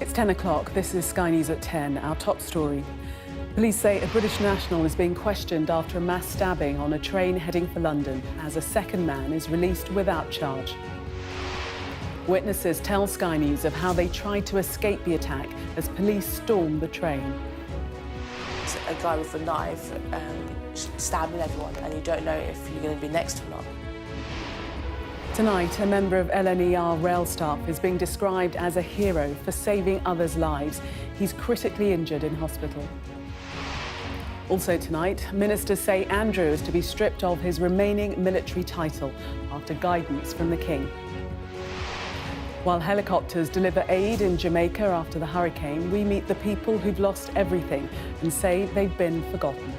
It's 10 o'clock. This is Sky News at 10. Our top story. Police say a British national is being questioned after a mass stabbing on a train heading for London as a second man is released without charge. Witnesses tell Sky News of how they tried to escape the attack as police stormed the train. It's a guy with a knife stabbing everyone, and you don't know if you're going to be next or not. Tonight, a member of LNER rail staff is being described as a hero for saving others' lives. He's critically injured in hospital. Also tonight, ministers say Andrew is to be stripped of his remaining military title after guidance from the King. While helicopters deliver aid in Jamaica after the hurricane, we meet the people who've lost everything and say they've been forgotten.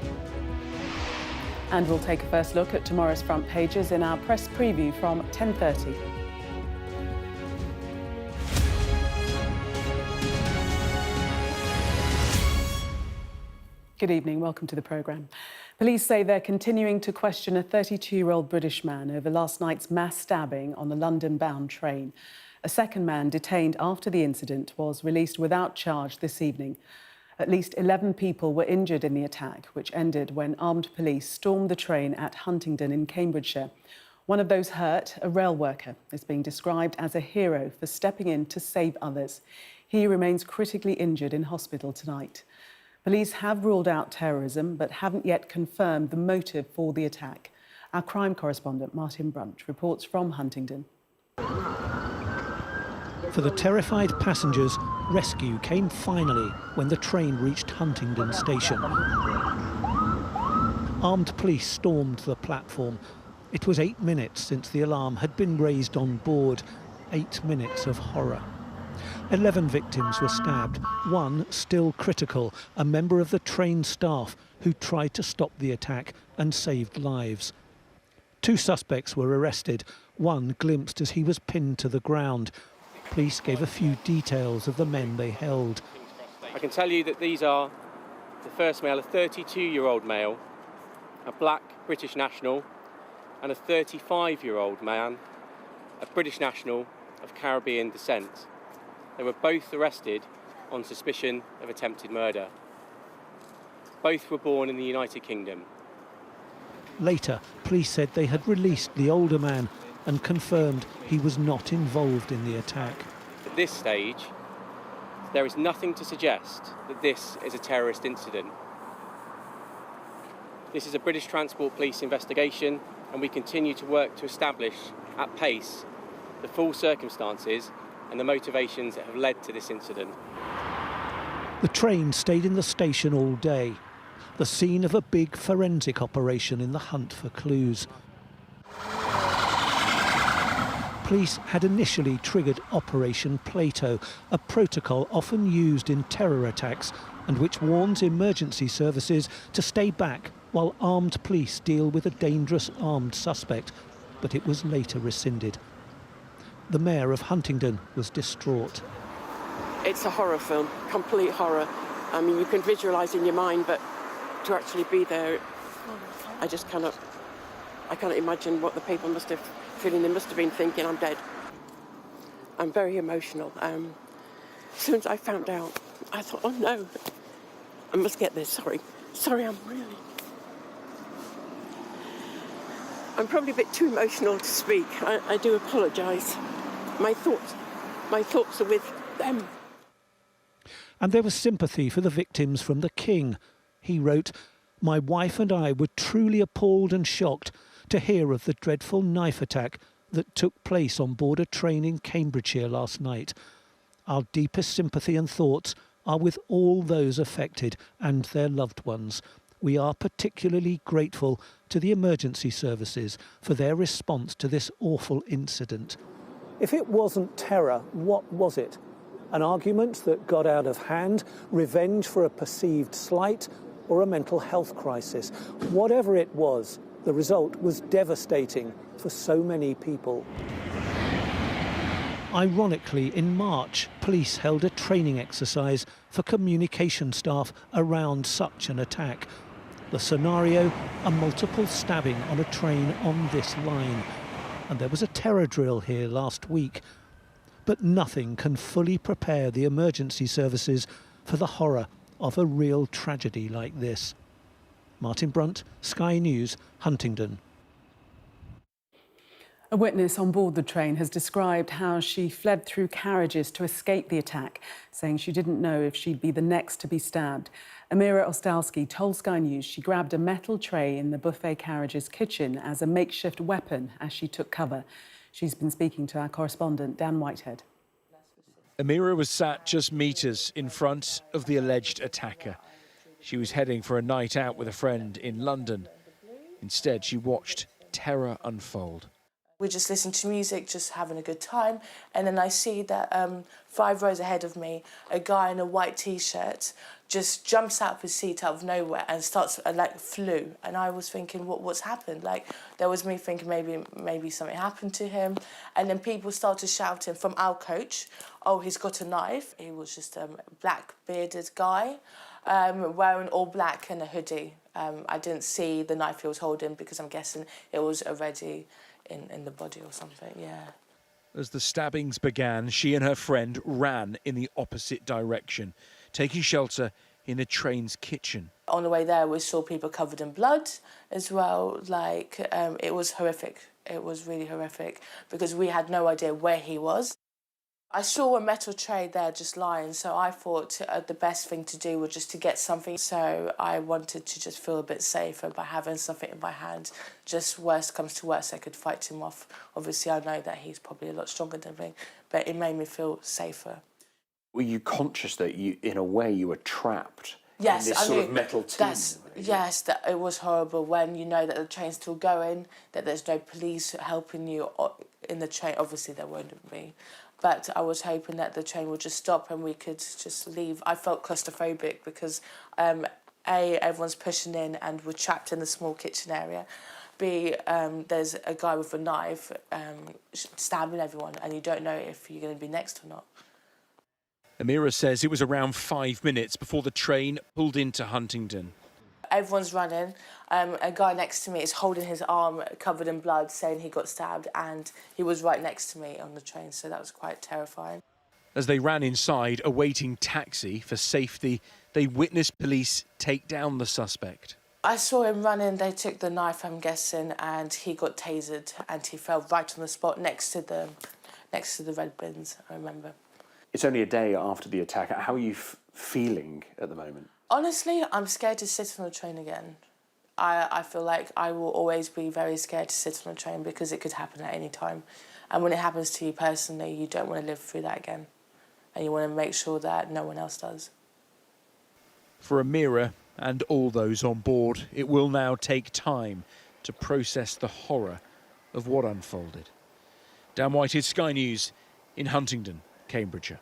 And we'll take a first look at tomorrow's front pages in our press preview from 10:30. Good evening, welcome to the programme. Police say they're continuing to question a 32-year-old British man over last night's mass stabbing on the London-bound train. A second man detained after the incident was released without charge this evening. At least 11 people were injured in the attack, which ended when armed police stormed the train at Huntingdon in Cambridgeshire. One of those hurt, a rail worker, is being described as a hero for stepping in to save others. He remains critically injured in hospital tonight. Police have ruled out terrorism, but haven't yet confirmed the motive for the attack. Our crime correspondent, Martin Brunt, reports from Huntingdon. For the terrified passengers, rescue came finally when the train reached Huntingdon station. Armed police stormed the platform. It was 8 minutes since the alarm had been raised on board. 8 minutes of horror. 11 victims were stabbed, one still critical, a member of the train staff who tried to stop the attack and saved lives. 2 suspects were arrested, one glimpsed as he was pinned to the ground. Police gave a few details of the men they held. I can tell you that these are the first male, a 32-year-old male, a black British national, and a 35-year-old man, a British national of Caribbean descent. They were both arrested on suspicion of attempted murder. Both were born in the United Kingdom. Later, police said they had released the older man and confirmed he was not involved in the attack. At this stage, there is nothing to suggest that this is a terrorist incident. This is a British Transport Police investigation, and we continue to work to establish at pace the full circumstances and the motivations that have led to this incident. The train stayed in the station all day, the scene of a big forensic operation in the hunt for clues. Police had initially triggered Operation Plato, a protocol often used in terror attacks and which warns emergency services to stay back while armed police deal with a dangerous armed suspect, but it was later rescinded. The mayor of Huntingdon was distraught. It's a horror film, complete horror. I mean, you can visualise in your mind, but to actually be there, I can't imagine what the people must have feeling. They must have been thinking, I'm dead. I'm very emotional. As soon as I found out, I thought, oh no, I must get this, sorry, I'm probably a bit too emotional to speak. I do apologise. My thoughts are with them. And there was sympathy for the victims from the King. He wrote, "My wife and I were truly appalled and shocked to hear of the dreadful knife attack that took place on board a train in Cambridgeshire last night. Our deepest sympathy and thoughts are with all those affected and their loved ones. We are particularly grateful to the emergency services for their response to this awful incident." If it wasn't terror, what was it? An argument that got out of hand, revenge for a perceived slight, or a mental health crisis? Whatever it was, the result was devastating for so many people. Ironically, in March, police held a training exercise for communication staff around such an attack. The scenario, a multiple stabbing on a train on this line. And there was a terror drill here last week. But nothing can fully prepare the emergency services for the horror of a real tragedy like this. Martin Brunt, Sky News, Huntingdon. A witness on board the train has described how she fled through carriages to escape the attack, saying she didn't know if she'd be the next to be stabbed. Amira Ostalski told Sky News she grabbed a metal tray in the buffet carriage's kitchen as a makeshift weapon as she took cover. She's been speaking to our correspondent, Dan Whitehead. Amira was sat just metres in front of the alleged attacker. She was heading for a night out with a friend in London. Instead, she watched terror unfold. We just listened to music, just having a good time. And then I see that 5 rows ahead of me, a guy in a white T-shirt just jumps out of his seat out of nowhere and starts, flew. And I was thinking, what's happened? There was me thinking maybe something happened to him. And then people started shouting from our coach, oh, he's got a knife. He was just a black bearded guy wearing all black and a hoodie. I didn't see the knife he was holding because I'm guessing it was already in the body or something, yeah. As the stabbings began, she and her friend ran in the opposite direction, taking shelter in a train's kitchen. On the way there, we saw people covered in blood as well. It was horrific. It was really horrific because we had no idea where he was. I saw a metal tray there just lying, so I thought the best thing to do was just to get something. So I wanted to just feel a bit safer by having something in my hand. Just worst comes to worst, I could fight him off. Obviously, I know that he's probably a lot stronger than me, but it made me feel safer. Were you conscious that in a way, you were trapped in this sort of metal tin? Yes, that it was horrible when you know that the train's still going, that there's no police helping you in the train. Obviously, there wouldn't be. But I was hoping that the train would just stop and we could just leave. I felt claustrophobic because, A, everyone's pushing in and we're trapped in the small kitchen area. B, there's a guy with a knife stabbing everyone and you don't know if you're going to be next or not. Amira says it was around 5 minutes before the train pulled into Huntingdon. Everyone's running. A guy next to me is holding his arm covered in blood, saying he got stabbed, and he was right next to me on the train, so that was quite terrifying. As they ran inside, awaiting taxi for safety, they witnessed police take down the suspect. I saw him running, they took the knife, I'm guessing, and he got tasered, and he fell right on the spot next to the red bins, I remember. It's only a day after the attack. How are you feeling at the moment? Honestly, I'm scared to sit on a train again. I feel like I will always be very scared to sit on a train because it could happen at any time. And when it happens to you personally, you don't want to live through that again. And you want to make sure that no one else does. For Amira and all those on board, it will now take time to process the horror of what unfolded. Dan Whitehead, Sky News in Huntingdon, Cambridgeshire.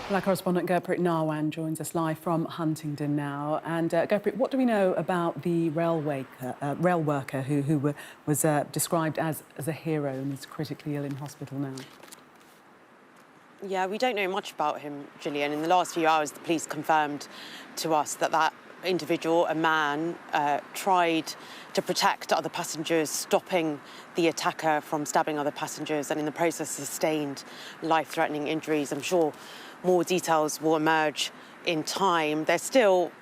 Well, our correspondent Gurpreet Narwan joins us live from Huntingdon now. And Gurpreet, what do we know about the rail worker who was described as a hero and is critically ill in hospital now? Yeah, we don't know much about him, Gillian. In the last few hours, the police confirmed to us that individual, a man, tried to protect other passengers, stopping the attacker from stabbing other passengers, and in the process sustained life-threatening injuries. I'm sure more details will emerge in time. There's still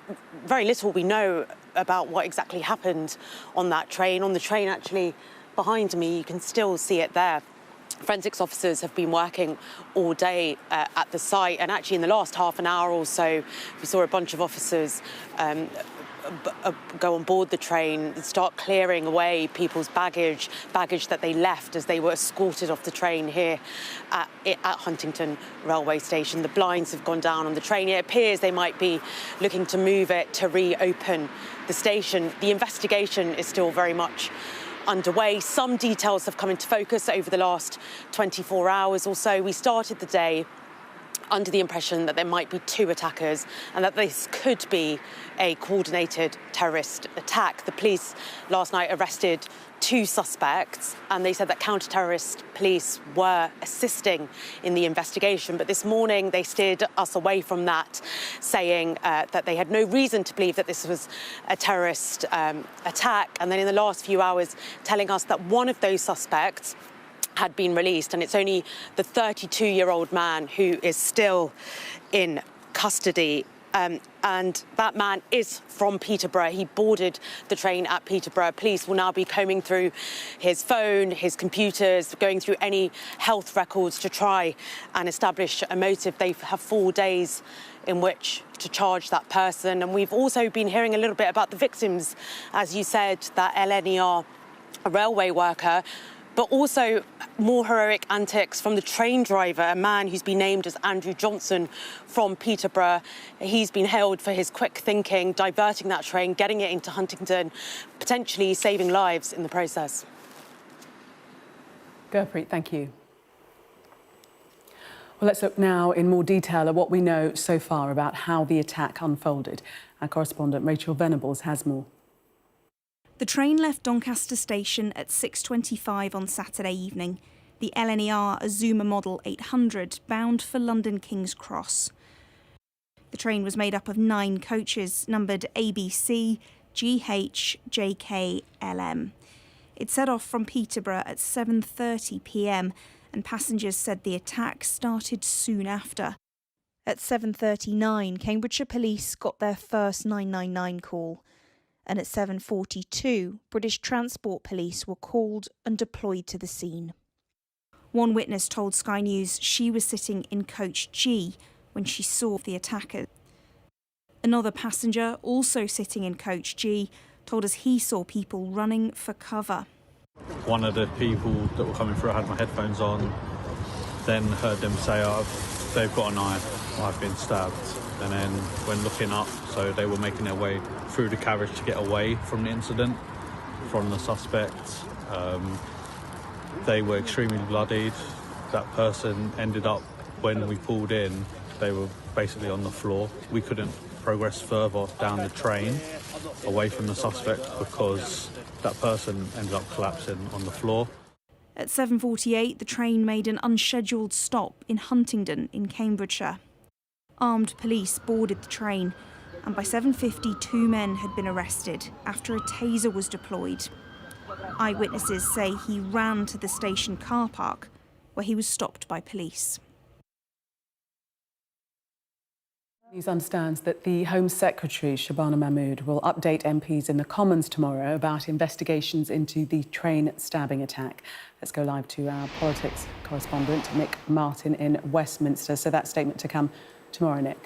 very little we know about what exactly happened on that train. On the train, actually, behind me, you can still see it there. Forensics officers have been working all day at the site, and actually in the last half an hour or so, we saw a bunch of officers go on board the train and start clearing away people's baggage that they left as they were escorted off the train here at Huntingdon railway station. The blinds have gone down on the train. It appears they might be looking to move it to reopen the station. The investigation is still very much underway. Some details have come into focus over the last 24 hours or so. We started the day under the impression that there might be 2 attackers and that this could be a coordinated terrorist attack. The police last night arrested 2 suspects, and they said that counter-terrorist police were assisting in the investigation. But this morning they steered us away from that, saying that they had no reason to believe that this was a terrorist attack. And then in the last few hours telling us that one of those suspects had been released, and it's only the 32-year-old man who is still in custody. And that man is from Peterborough. He boarded the train at Peterborough. Police will now be combing through his phone, his computers, going through any health records to try and establish a motive. They have 4 days in which to charge that person. And we've also been hearing a little bit about the victims, as you said, that LNER, a railway worker, but also more heroic antics from the train driver, a man who's been named as Andrew Johnson from Peterborough. He's been hailed for his quick thinking, diverting that train, getting it into Huntingdon, potentially saving lives in the process. Gurpreet, thank you. Well, let's look now in more detail at what we know so far about how the attack unfolded. Our correspondent Rachel Venables has more. The train left Doncaster Station at 6:25 on Saturday evening. The LNER Azuma Model 800 bound for London King's Cross. The train was made up of 9 coaches numbered ABC, GH, JK, LM. It set off from Peterborough at 7:30 p.m. and passengers said the attack started soon after. At 7:39, Cambridgeshire Police got their first 999 call. And at 7:42, British Transport Police were called and deployed to the scene. One witness told Sky News she was sitting in coach G when she saw the attackers. Another passenger, also sitting in coach G, told us he saw people running for cover. One of the people that were coming through, I had my headphones on, then heard them say, they've got a knife, I've been stabbed. And then when looking up, so they were making their way through the carriage to get away from the incident, from the suspect. They were extremely bloodied. That person ended up, when we pulled in, they were basically on the floor. We couldn't progress further down the train away from the suspect because that person ended up collapsing on the floor. At 7:48, the train made an unscheduled stop in Huntingdon in Cambridgeshire. Armed police boarded the train, and by 7:50, 2 men had been arrested after a taser was deployed. Eyewitnesses say he ran to the station car park, where he was stopped by police. News understands that the Home Secretary, Shabana Mahmood, will update MPs in the Commons tomorrow about investigations into the train stabbing attack. Let's go live to our politics correspondent, Nick Martin in Westminster. So that statement to come tomorrow, Nick.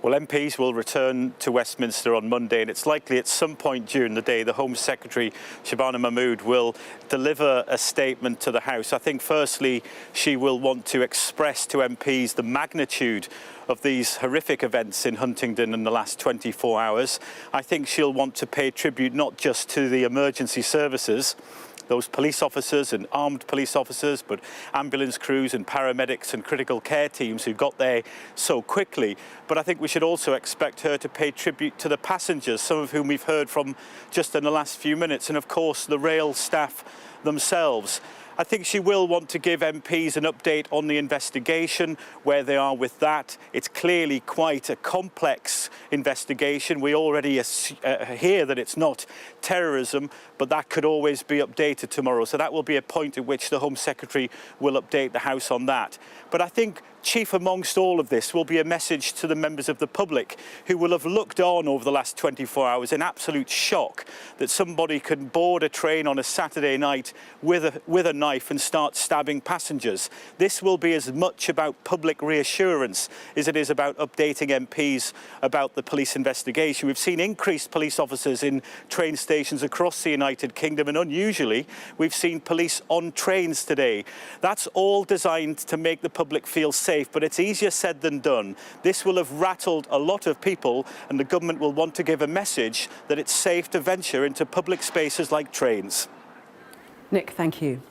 Well, MPs will return to Westminster on Monday, and it's likely at some point during the day the Home Secretary, Shabana Mahmood, will deliver a statement to the House. I think, firstly, she will want to express to MPs the magnitude of these horrific events in Huntingdon in the last 24 hours. I think she'll want to pay tribute not just to the emergency services, those police officers and armed police officers, but ambulance crews and paramedics and critical care teams who got there so quickly. But I think we should also expect her to pay tribute to the passengers, some of whom we've heard from just in the last few minutes, and of course the rail staff themselves. I think she will want to give MPs an update on the investigation, where they are with that. It's clearly quite a complex investigation. We already hear that it's not terrorism, but that could always be updated tomorrow. So that will be a point at which the Home Secretary will update the House on that. But I think chief amongst all of this will be a message to the members of the public who will have looked on over the last 24 hours in absolute shock that somebody could board a train on a Saturday night with a knife and start stabbing passengers. This will be as much about public reassurance as it is about updating MPs about the police investigation. We've seen increased police officers in train stations across the United Kingdom, and unusually, we've seen police on trains today. That's all designed to make the public feel safe, but it's easier said than done. This will have rattled a lot of people, and the government will want to give a message that it's safe to venture into public spaces like trains. Nick, thank you.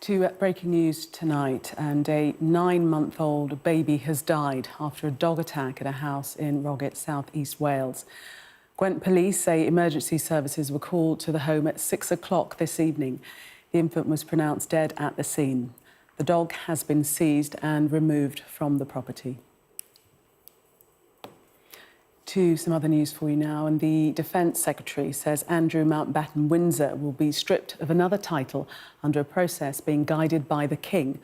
To breaking news tonight, and a 9-month-old baby has died after a dog attack at a house in Roggett, South East Wales. Gwent police say emergency services were called to the home at 6 o'clock this evening. The infant was pronounced dead at the scene. The dog has been seized and removed from the property. To some other news for you now, and the Defence Secretary says Andrew Mountbatten Windsor will be stripped of another title under a process being guided by the King.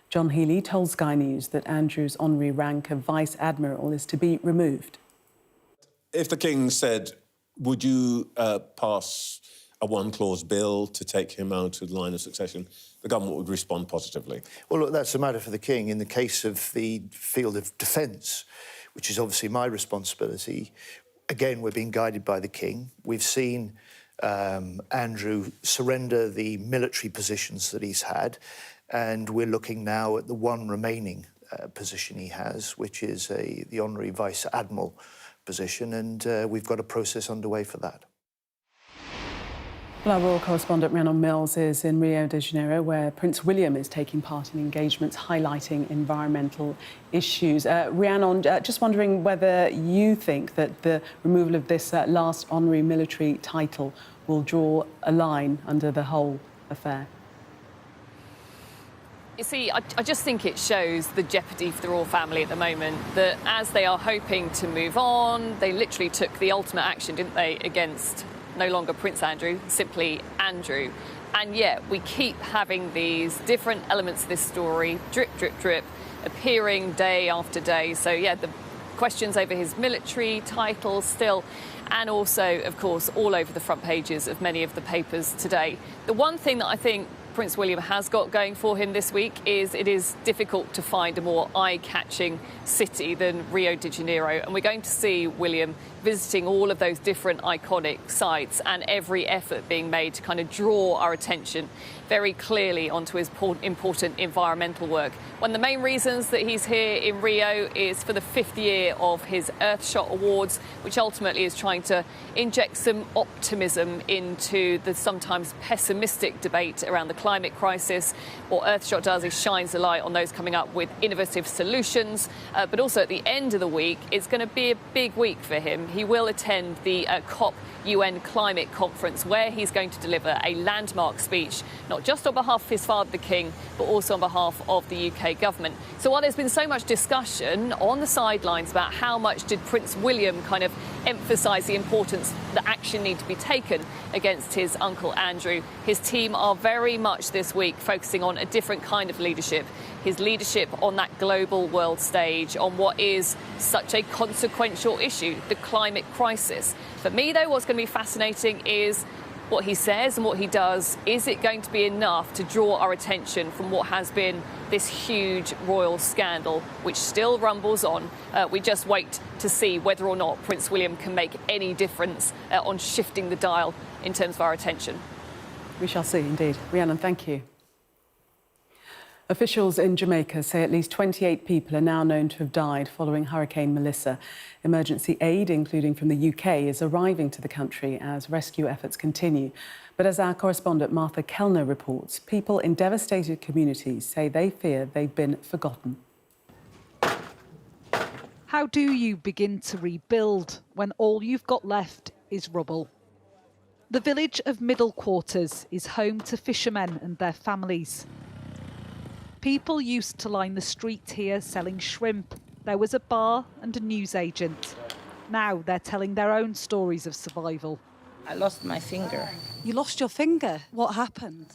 John Healy told Sky News that Andrew's honorary rank of Vice Admiral is to be removed. If the King said, would you pass a one-clause bill to take him out of the line of succession, the government would respond positively. Well, look, that's a matter for the King. In the case of the field of defence, which is obviously my responsibility, again, we're being guided by the King. We've seen Andrew surrender the military positions that he's had, and we're looking now at the one remaining position he has, which is the Honorary Vice Admiral position, and we've got a process underway for that. Well, our royal correspondent Rhiannon Mills is in Rio de Janeiro, where Prince William is taking part in engagements highlighting environmental issues. Rhiannon, just wondering whether you think that the removal of this last honorary military title will draw a line under the whole affair. You see, I just think it shows the jeopardy for the royal family at the moment, that as they are hoping to move on, they literally took the ultimate action, didn't they, against no longer Prince Andrew, simply Andrew. And yet we keep having these different elements of this story, drip, drip, drip, appearing day after day. So, yeah, the questions over his military title still, and also, of course, all over the front pages of many of the papers today. The one thing that I think Prince William has got going for him this week is it is difficult to find a more eye-catching city than Rio de Janeiro. And we're going to see William visiting all of those different iconic sites, and every effort being made to kind of draw our attention very clearly onto his important environmental work. One of the main reasons that he's here in Rio is for the 5th year of his Earthshot Awards, which ultimately is trying to inject some optimism into the sometimes pessimistic debate around the climate crisis. What Earthshot does is shines a light on those coming up with innovative solutions, but also at the end of the week, it's going to be a big week for him. He will attend the COP UN Climate Conference, where he's going to deliver a landmark speech, not just on behalf of his father, the King, but also on behalf of the UK government. So while there's been so much discussion on the sidelines about how much did Prince William kind of emphasise the importance that action need to be taken against his uncle Andrew, his team are very much this week focusing on a different kind of leadership. His leadership on that global world stage, on what is such a consequential issue, the climate crisis. For me, though, what's going to be fascinating is what he says and what he does. Is it going to be enough to draw our attention from what has been this huge royal scandal, which still rumbles on? We just wait to see whether or not Prince William can make any difference on shifting the dial in terms of our attention. We shall see, indeed. Rhiannon, thank you. Officials in Jamaica say at least 28 people are now known to have died following Hurricane Melissa. Emergency aid, including from the UK, is arriving to the country as rescue efforts continue. But as our correspondent Martha Kellner reports, people in devastated communities say they fear they've been forgotten. How do you begin to rebuild when all you've got left is rubble? The village of Middle Quarters is home to fishermen and their families. People used to line the street here selling shrimp. There was a bar and a newsagent. Now they're telling their own stories of survival. I lost my finger. You lost your finger? What happened?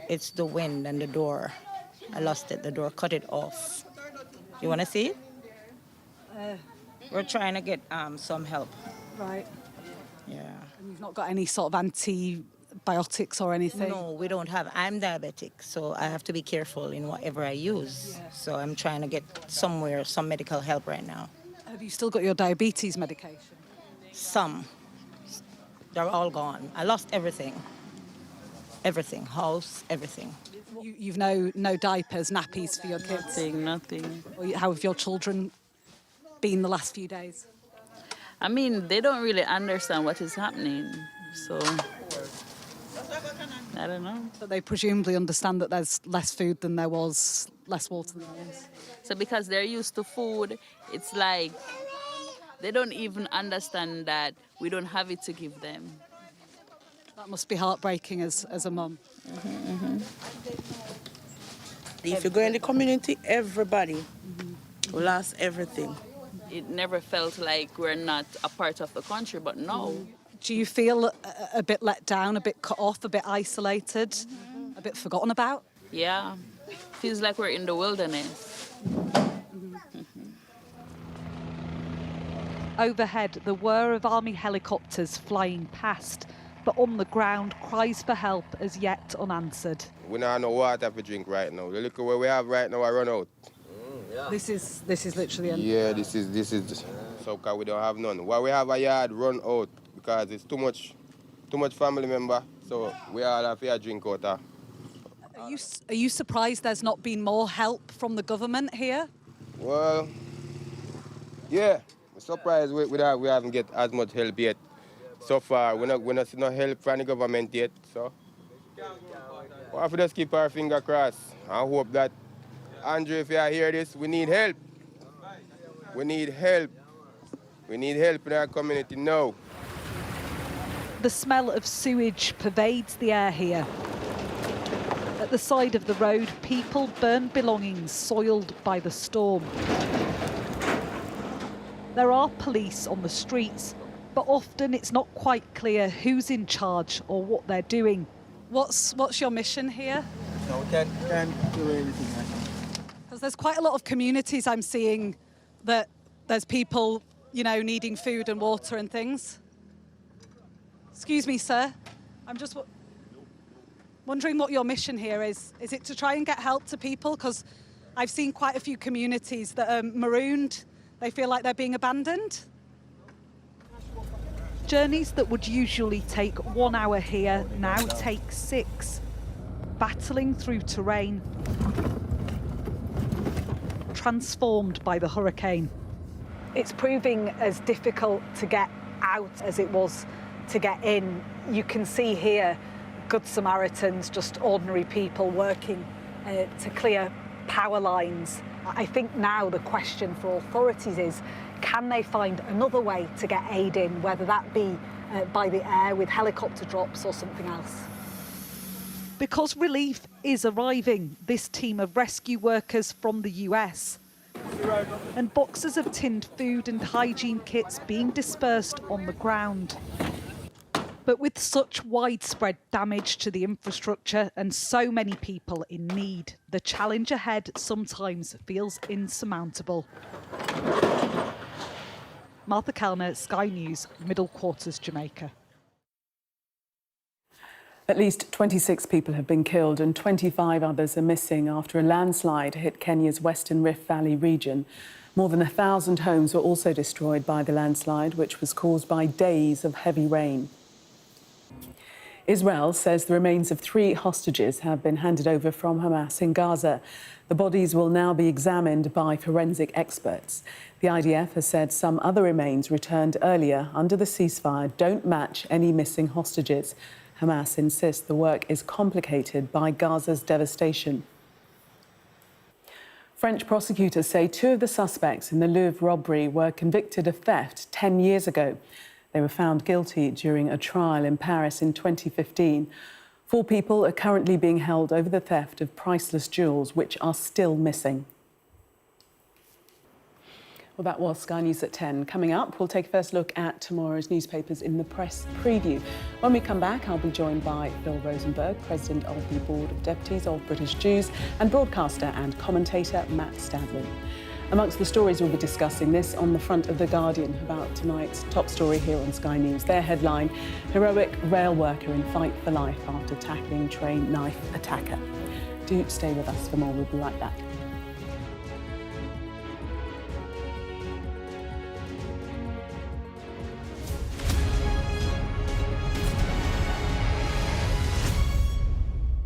It's the wind and the door. I lost it. The door cut it off. You want to see it? We're trying to get some help. Right. Yeah. And you've not got any sort of antibiotics or anything? No, we don't have. I'm diabetic, so I have to be careful in whatever I use. Yeah. So I'm trying to get some medical help right now. Have you still got your diabetes medication? Some. They're all gone. I lost everything. Everything. House, everything. You've no diapers, nappies for your kids? Nothing. Or how have your children been the last few days? I mean, they don't really understand what is happening, so I don't know. But they presumably understand that there's less food than there was, less water than there was. So because they're used to food, it's like they don't even understand that we don't have it to give them. That must be heartbreaking as a mum. If you go in the community, everybody lost everything. it never felt like we're not a part of the country, but no. Do you feel a bit let down, a bit cut off, a bit isolated, a bit forgotten about? Yeah, feels like we're in the wilderness. Overhead, the whir of army helicopters flying past, but on the ground, cries for help as yet unanswered. We don't have no water to drink right now. The liquor what we have right now, I run out. This is literally end. Yeah, this is so cause we don't have none. What we have a yard run out because it's too much family member. So we all have to drink water. Are you surprised there's not been more help from the government here? Well, yeah, I'm surprised we haven't get as much help yet. So far, we're not seeing no help from the government yet. So we have to just keep our finger crossed and hope that, Andrew, if you hear this, we need help. We need help. We need help in our community now. The smell of sewage pervades the air here. At the side of the road, people burn belongings soiled by the storm. There are police on the streets, but often it's not quite clear who's in charge or what they're doing. What's your mission here? No, we can't do anything right now. Because there's quite a lot of communities I'm seeing that there's people, needing food and water and things. Excuse me, sir. I'm just wondering what your mission here is. Is it to try and get help to people? Because I've seen quite a few communities that are marooned. They feel like they're being abandoned. Journeys that would usually take 1 hour here now take 6. Battling through terrain transformed by the hurricane. It's proving as difficult to get out as it was to get in. You can see here Good Samaritans, just ordinary people working to clear power lines. I think now the question for authorities is, can they find another way to get aid in, whether that be by the air with helicopter drops or something else? Because relief is arriving, this team of rescue workers from the US and boxes of tinned food and hygiene kits being dispersed on the ground. But with such widespread damage to the infrastructure and so many people in need, the challenge ahead sometimes feels insurmountable. Martha Kellner, Sky News, Middle Quarters, Jamaica. At least 26 people have been killed and 25 others are missing after a landslide hit Kenya's Western Rift Valley region. More than 1,000 homes were also destroyed by the landslide, which was caused by days of heavy rain. Israel says the remains of 3 hostages have been handed over from Hamas in Gaza. The bodies will now be examined by forensic experts. The IDF has said some other remains returned earlier under the ceasefire don't match any missing hostages. Hamas insists the work is complicated by Gaza's devastation. French prosecutors say 2 of the suspects in the Louvre robbery were convicted of theft 10 years ago. They were found guilty during a trial in Paris in 2015. 4 people are currently being held over the theft of priceless jewels, which are still missing. Well, that was Sky News at 10. Coming up, we'll take a first look at tomorrow's newspapers in the press preview. When we come back, I'll be joined by Phil Rosenberg, President of the Board of Deputies of British Jews, and broadcaster and commentator Matt Stadley. Amongst the stories we'll be discussing, this on the front of The Guardian about tonight's top story here on Sky News. Their headline, heroic rail worker in fight for life after tackling train knife attacker. Do stay with us for more. We'll be right back.